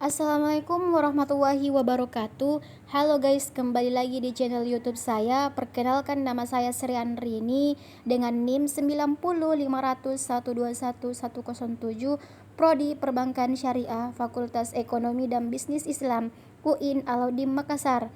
Assalamualaikum warahmatullahi wabarakatuh. Halo guys, kembali lagi di channel YouTube saya. Perkenalkan, nama saya Sri Andrini dengan NIM 90500121107, Prodi Perbankan Syariah, Fakultas Ekonomi dan Bisnis Islam, UIN Alauddin Makassar.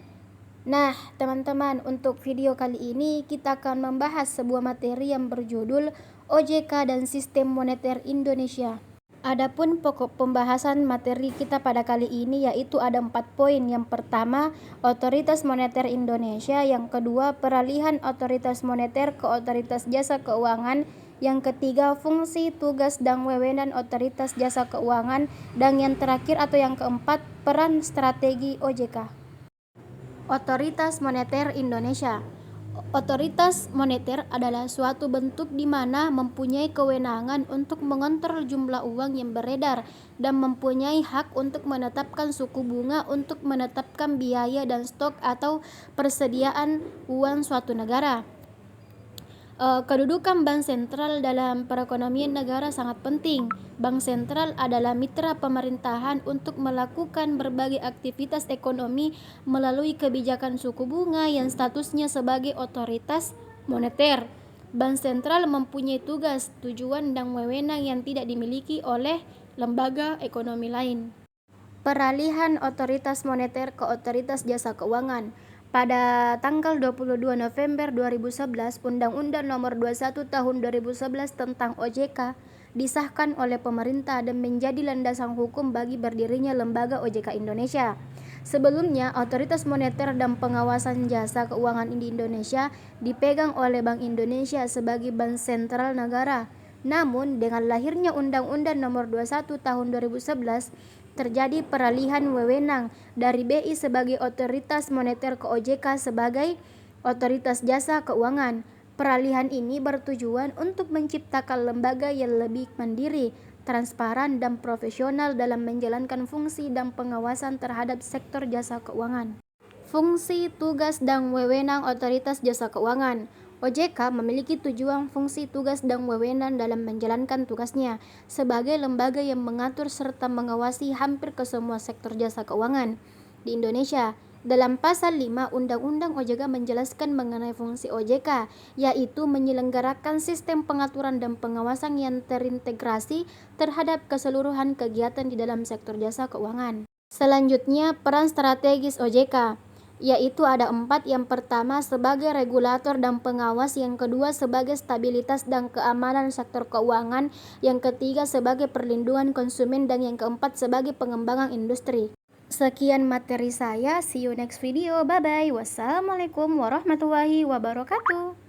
Nah, teman-teman, untuk video kali ini kita akan membahas sebuah materi yang berjudul OJK dan Sistem Moneter Indonesia. Adapun pokok pembahasan materi kita pada kali ini yaitu ada 4 poin. Yang pertama, Otoritas Moneter Indonesia. Yang kedua, peralihan otoritas moneter ke otoritas jasa keuangan. Yang ketiga, fungsi, tugas, dan wewenang otoritas jasa keuangan. Dan yang terakhir atau yang keempat, peran strategi OJK. Otoritas Moneter Indonesia. Otoritas moneter adalah suatu bentuk di mana mempunyai kewenangan untuk mengontrol jumlah uang yang beredar dan mempunyai hak untuk menetapkan suku bunga untuk menetapkan biaya dan stok atau persediaan uang suatu negara. Kedudukan Bank Sentral dalam perekonomian negara sangat penting. Bank Sentral adalah mitra pemerintahan untuk melakukan berbagai aktivitas ekonomi melalui kebijakan suku bunga yang statusnya sebagai otoritas moneter. Bank Sentral mempunyai tugas, tujuan, dan wewenang yang tidak dimiliki oleh lembaga ekonomi lain. Peralihan otoritas moneter ke otoritas jasa keuangan. Pada tanggal 22 November 2011, Undang-Undang Nomor 21 Tahun 2011 tentang OJK disahkan oleh pemerintah dan menjadi landasan hukum bagi berdirinya lembaga OJK Indonesia. Sebelumnya, otoritas moneter dan pengawasan jasa keuangan di Indonesia dipegang oleh Bank Indonesia sebagai bank sentral negara. Namun, dengan lahirnya Undang-Undang Nomor 21 Tahun 2011, terjadi peralihan wewenang dari BI sebagai otoritas moneter ke OJK sebagai otoritas jasa keuangan. Peralihan ini bertujuan untuk menciptakan lembaga yang lebih mandiri, transparan, dan profesional dalam menjalankan fungsi dan pengawasan terhadap sektor jasa keuangan. Fungsi, tugas, dan wewenang otoritas jasa keuangan. OJK memiliki tujuan, fungsi, tugas, dan wewenang dalam menjalankan tugasnya sebagai lembaga yang mengatur serta mengawasi hampir ke semua sektor jasa keuangan di Indonesia. Dalam pasal 5 Undang-Undang OJK menjelaskan mengenai fungsi OJK, yaitu menyelenggarakan sistem pengaturan dan pengawasan yang terintegrasi terhadap keseluruhan kegiatan di dalam sektor jasa keuangan. Selanjutnya, peran strategis OJK, yaitu ada 4. Yang pertama sebagai regulator dan pengawas, yang kedua sebagai stabilitas dan keamanan sektor keuangan, yang ketiga sebagai perlindungan konsumen, dan yang keempat sebagai pengembangan industri. Sekian materi saya, see you next video, bye bye. Wassalamualaikum warahmatullahi wabarakatuh.